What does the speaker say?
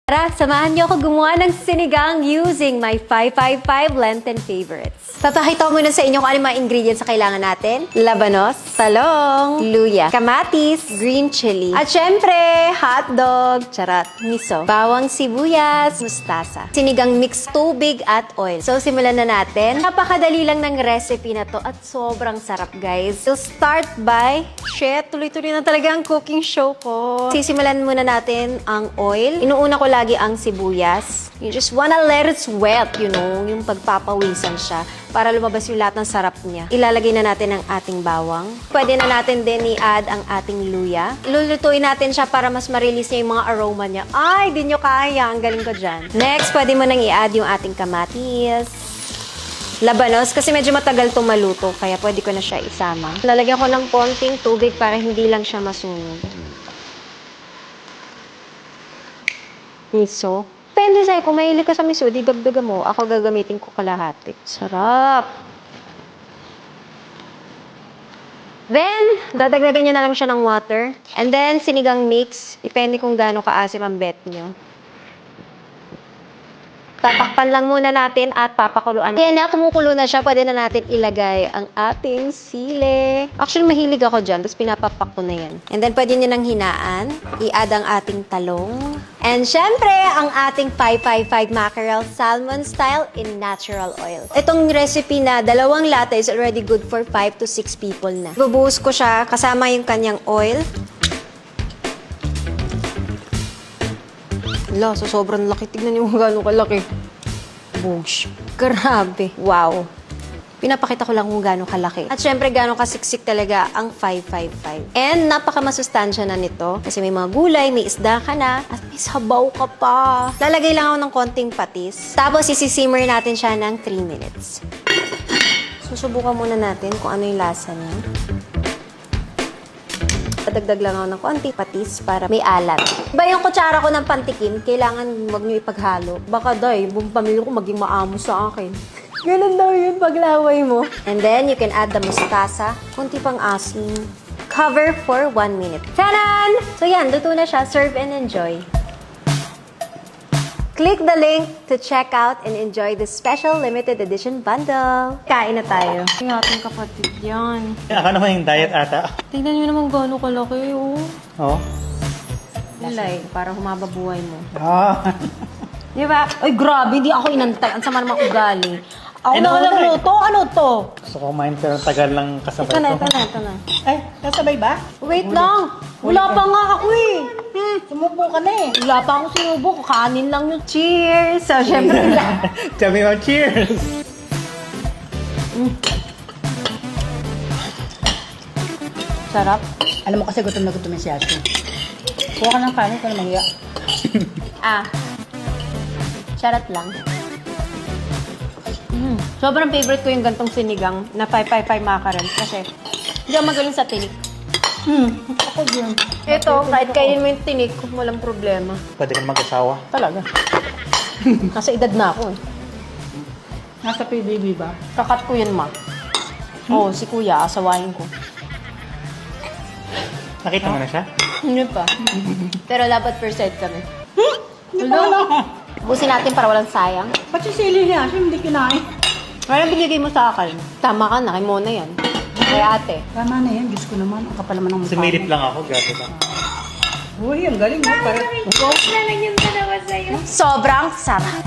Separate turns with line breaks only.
Tara, samahan niyo ako gumawa ng sinigang using my 555 Lenten favorites. Papakita ko muna sa inyo kung ano mga ingredients na kailangan natin. Labanos, talong, luya, kamatis, green chili, at syempre, hotdog, charat, miso, bawang sibuyas, mustasa. Sinigang mix tubig at oil. So, simulan na natin. Napakadali lang ng recipe na to at sobrang sarap, guys. So, start by, tuloy-tuloy na talaga ang cooking show ko. Sisimulan muna natin ang oil. Inuuna ko lagi ang sibuyas. You just wanna let it sweat, you know, yung pagpapawisan siya para lumabas yung lahat ng sarap niya. Ilalagay na natin ang ating bawang. Pwede na natin din i-add ang ating luya. Lulutuin natin siya para mas ma-release niya yung mga aroma niya. Ay, di nyo kaya. Ang galing ko dyan. Next, pwede mo nang i-add yung ating kamatis. Labanos, kasi medyo matagal itong maluto, kaya pwede ko na siya isama. Lalagyan ko ng konting tubig para hindi lang siya masunog. Miso. Depende sa'yo, kung mahilig ka sa miso, di dagdagan mo. Ako gagamitin ko kalahati. Sarap! Then, dadagdagan nyo na lang siya ng water. And then, sinigang mix. Depende kung gaano kaasim ang bet nyo. Tatakpan lang muna natin at papakuluan. Kaya na kumukulo na siya, pwede na natin ilagay ang ating sili. Actually, mahilig ako dyan, tapos pinapapak ko na yan. And then, pwede nyo nang hinaan. I-add ang ating talong. And syempre, ang ating 555 mackerel salmon style in natural oil. Itong recipe na 2 lata is already good for 5 to 6 people na. Bubuhos ko siya kasama yung kanyang oil. Ala, so sobrang laki. Tignan niyo kung gaano kalaki. Boosh. Grabe. Wow. Pinapakita ko lang kung gaano kalaki. At syempre, gaano kasiksik talaga ang 555. And napaka-masustansya na nito. Kasi may mga gulay, may isda ka na, at may sabaw ka pa. Lalagay lang ako ng konting patis. Tapos, isisimmer natin siya ng 3 minutes. Susubukan muna natin kung ano yung lasa niya. Dagdag lang ako ng konti patis para may alat. Iba yung kutsara ko ng pantikim, kailangan wag nyo ipaghalo. Baka day, buong pamilya ko maging maamos sa akin. Ganun daw yun paglaway mo. And then, you can add the mustasa. Kunti pang asin. Cover for 1 minute. Tanan! So yan, luto na siya. Serve and enjoy. Click the link to check out and enjoy the special limited edition bundle. Kain na tayo. Yung ating kapatid yan.
Ako naman yung diet ata.
Tingnan nyo naman gaano kalaki, oh.
Oo.
Like, para humaba buhay mo.
Ah.
Di ba? Ay, grabe, hindi ako inantay. Ang sama naman ugali. Ako
Ano
na
ba
walang
eh?
luto. Ano to?
Gusto ko kumain pero tagal lang kasabay
Ito na,
ko.
ito na.
Ay, kasabay ba?
Wait lang. Wala pa nga ako eh.
Sumubo ka na eh.
Wala pa akong sinubo. Kakanin lang yung cheers. So, syempre,
Sabi mo, cheers!
sarap.
Alam mo kasi gutom na gutom si Ashley. Kuha ka ng kanin, ito na maghiya.
Ah. Charot lang. Sobrang favorite ko yung gantong sinigang na 555 mackerel kasi hindi ako magaling sa tinik.
Ako din.
Ito, kahit kainin mo yung tinik, walang problema.
Pwede ka mag-asawa.
Talaga. Nasa edad na ako eh.
Nasa PBB ba?
Kakat ko yun, ma. Oo, si kuya, asawahin ko.
Nakita mo na siya?
Hindi pa. Pero dapat first sight kami.
Hindi ko alam.
Busin natin para walang sayang.
Ba't yung sili niya? Siya hindi kinain.
Kaya binigay mo sa akin. Tama ka na, kay Mona yan. Kay ate.
Tama na yan. Diyos ko naman. Ang kapal naman ng mukha.
Sumilip lang ako, grabe ka.
Uy, ang galing mo. Pare.
Sobrang sarap.